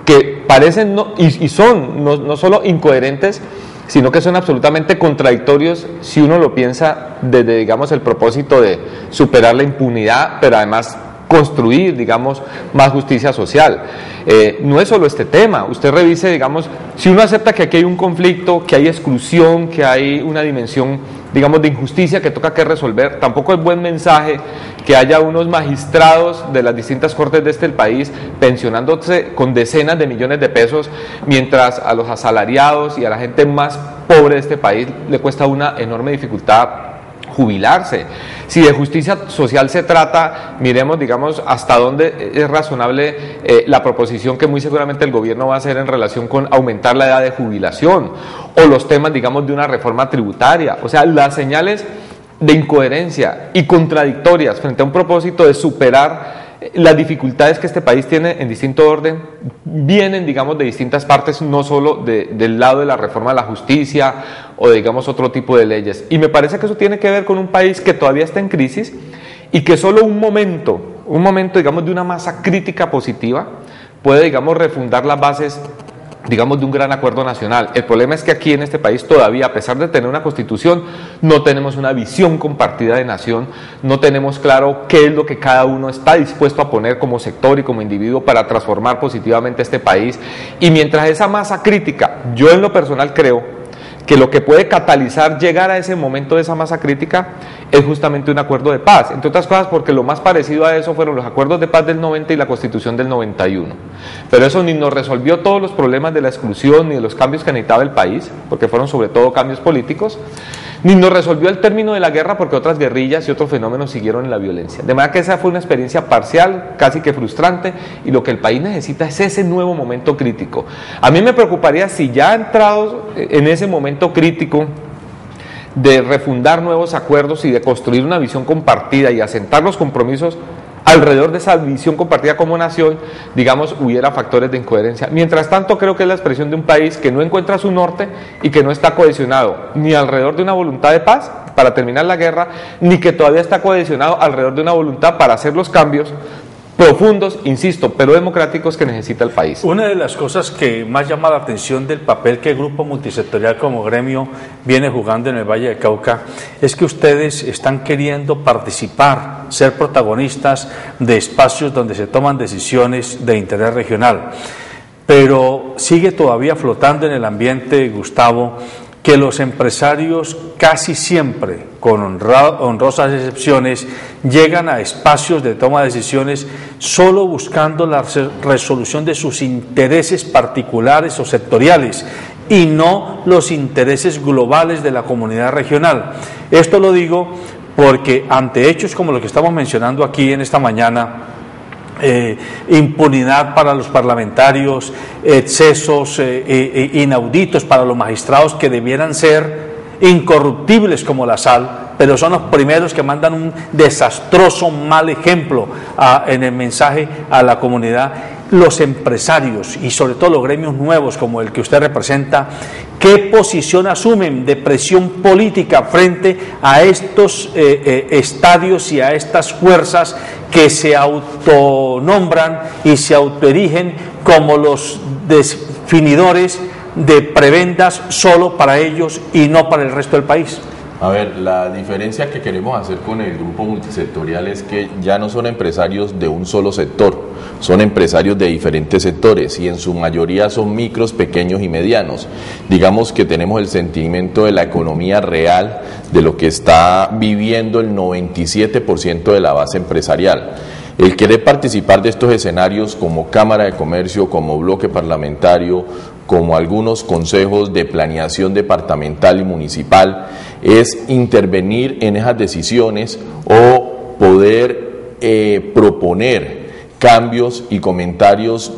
que parecen no solo incoherentes, sino que son absolutamente contradictorios si uno lo piensa desde, digamos, el propósito de superar la impunidad, pero además construir, digamos, más justicia social. No es solo este tema, usted revise, digamos, si uno acepta que aquí hay un conflicto, que hay exclusión, que hay una dimensión, digamos, de injusticia que toca que resolver, tampoco es buen mensaje que haya unos magistrados de las distintas cortes de este país pensionándose con decenas de millones de pesos, mientras a los asalariados y a la gente más pobre de este país le cuesta una enorme dificultad jubilarse. Si de justicia social se trata, miremos, digamos, hasta dónde es razonable la proposición que muy seguramente el gobierno va a hacer en relación con aumentar la edad de jubilación, o los temas, digamos, de una reforma tributaria. O sea, las señales de incoherencia y contradictorias frente a un propósito de superar las dificultades que este país tiene en distinto orden vienen, digamos, de distintas partes, no solo del lado de la reforma a la justicia o, digamos, otro tipo de leyes. Y me parece que eso tiene que ver con un país que todavía está en crisis y que solo un momento, digamos, de una masa crítica positiva puede, digamos, refundar las bases, digamos, de un gran acuerdo nacional. El problema es que aquí en este país todavía, a pesar de tener una constitución, no tenemos una visión compartida de nación, no tenemos claro qué es lo que cada uno está dispuesto a poner como sector y como individuo para transformar positivamente este país. Y mientras esa masa crítica, yo en lo personal creo que lo que puede catalizar llegar a ese momento de esa masa crítica es justamente un acuerdo de paz, entre otras cosas porque lo más parecido a eso fueron los acuerdos de paz del 90 y la Constitución del 91, pero eso ni nos resolvió todos los problemas de la exclusión ni de los cambios que necesitaba el país, porque fueron sobre todo cambios políticos, ni nos resolvió el término de la guerra porque otras guerrillas y otros fenómenos siguieron en la violencia. De manera que esa fue una experiencia parcial, casi que frustrante, y lo que el país necesita es ese nuevo momento crítico. A mí me preocuparía si ya entrados en ese momento crítico de refundar nuevos acuerdos y de construir una visión compartida y asentar los compromisos alrededor de esa visión compartida como nación, digamos, hubiera factores de incoherencia. Mientras tanto, creo que es la expresión de un país que no encuentra su norte y que no está cohesionado ni alrededor de una voluntad de paz, para terminar la guerra, ni que todavía está cohesionado alrededor de una voluntad para hacer los cambios profundos, insisto, pero democráticos que necesita el país. Una de las cosas que más llama la atención del papel que el Grupo Multisectorial como gremio viene jugando en el Valle del Cauca es que ustedes están queriendo participar, ser protagonistas de espacios donde se toman decisiones de interés regional. Pero sigue todavía flotando en el ambiente, Gustavo, que los empresarios casi siempre, con honrosas excepciones, llegan a espacios de toma de decisiones solo buscando la resolución de sus intereses particulares o sectoriales y no los intereses globales de la comunidad regional. Esto lo digo porque ante hechos como los que estamos mencionando aquí en esta mañana, impunidad para los parlamentarios, excesos inauditos para los magistrados que debieran ser incorruptibles como la sal, pero son los primeros que mandan un desastroso mal ejemplo en el mensaje a la comunidad. Los empresarios y sobre todo los gremios nuevos como el que usted representa, ¿qué posición asumen de presión política frente a estos estadios y a estas fuerzas que se autonombran y se autoerigen como los definidores de prebendas solo para ellos y no para el resto del país? A ver, la diferencia que queremos hacer con el grupo multisectorial es que ya no son empresarios de un solo sector, son empresarios de diferentes sectores y en su mayoría son micros, pequeños y medianos. Digamos que tenemos el sentimiento de la economía real, de lo que está viviendo el 97% de la base empresarial. El querer participar de estos escenarios como Cámara de Comercio, como bloque parlamentario, como algunos consejos de planeación departamental y municipal, es intervenir en esas decisiones o poder proponer cambios y comentarios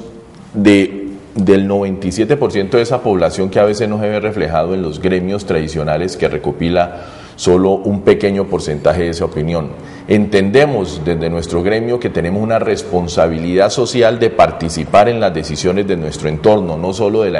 del 97% de esa población que a veces no se ve reflejado en los gremios tradicionales que recopila solo un pequeño porcentaje de esa opinión. Entendemos desde nuestro gremio que tenemos una responsabilidad social de participar en las decisiones de nuestro entorno, no solo de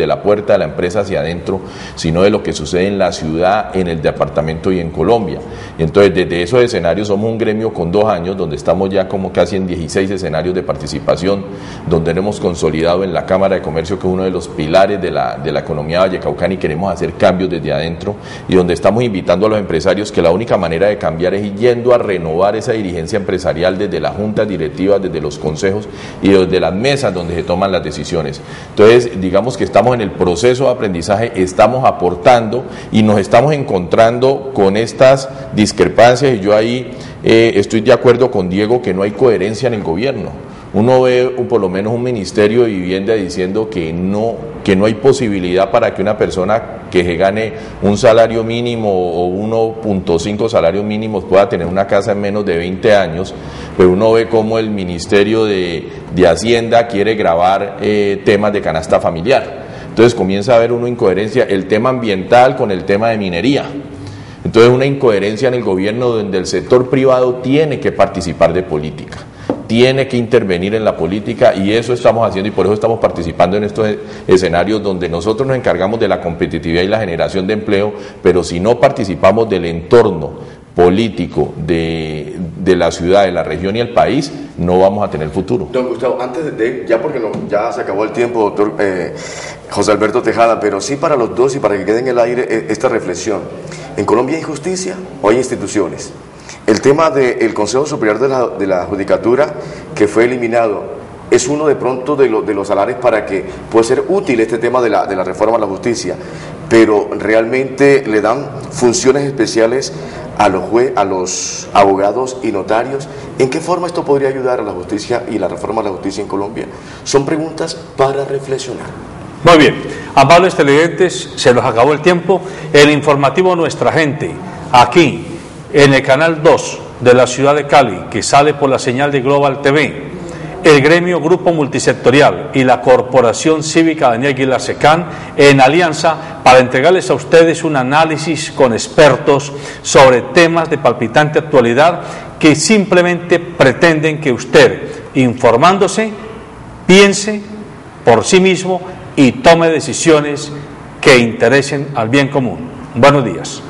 la puerta de la empresa hacia adentro, sino de lo que sucede en la ciudad, en el departamento y en Colombia. Entonces, desde esos escenarios somos un gremio con 2 años, donde estamos ya como casi en 16 escenarios de participación, donde hemos consolidado en la Cámara de Comercio, que es uno de los pilares de la economía vallecaucana, y queremos hacer cambios desde adentro, y donde estamos invitando a los empresarios que la única manera de cambiar es yendo a renovar esa dirigencia empresarial desde las juntas directivas, desde los consejos y desde las mesas donde se toman las decisiones. Entonces, digamos que estamos en el proceso de aprendizaje, estamos aportando y nos estamos encontrando con estas discrepancias, y yo ahí estoy de acuerdo con Diego que no hay coherencia en el gobierno. Uno ve por lo menos un Ministerio de Vivienda diciendo que no hay posibilidad para que una persona que se gane un salario mínimo o 1.5 salarios mínimos pueda tener una casa en menos de 20 años, pero uno ve cómo el Ministerio de Hacienda quiere gravar temas de canasta familiar. Entonces comienza a haber una incoherencia, el tema ambiental con el tema de minería. Entonces una incoherencia en el gobierno donde el sector privado tiene que participar de política, tiene que intervenir en la política, y eso estamos haciendo, y por eso estamos participando en estos escenarios donde nosotros nos encargamos de la competitividad y la generación de empleo, pero si no participamos del entorno político de la ciudad, de la región y el país, no vamos a tener futuro. Don Gustavo, antes de ya porque ya se acabó el tiempo, doctor José Alberto Tejada, pero sí para los dos y para que quede en el aire esta reflexión. ¿En Colombia hay justicia o hay instituciones? El tema del Consejo Superior de la Judicatura, que fue eliminado, es uno de pronto de los salarios para que pueda ser útil este tema de la reforma a la justicia, pero realmente le dan funciones especiales a los abogados y notarios. ¿En qué forma esto podría ayudar a la justicia y la reforma a la justicia en Colombia? Son preguntas para reflexionar. Muy bien, amables televidentes, se nos acabó el tiempo. El informativo Nuestra Gente, aquí en el canal 2 de la ciudad de Cali, que sale por la señal de Global TV, el gremio Grupo Multisectorial y la Corporación Cívica Daniel Aguilar Secán, en alianza para entregarles a ustedes un análisis con expertos sobre temas de palpitante actualidad que simplemente pretenden que usted, informándose, piense por sí mismo y tome decisiones que interesen al bien común. Buenos días.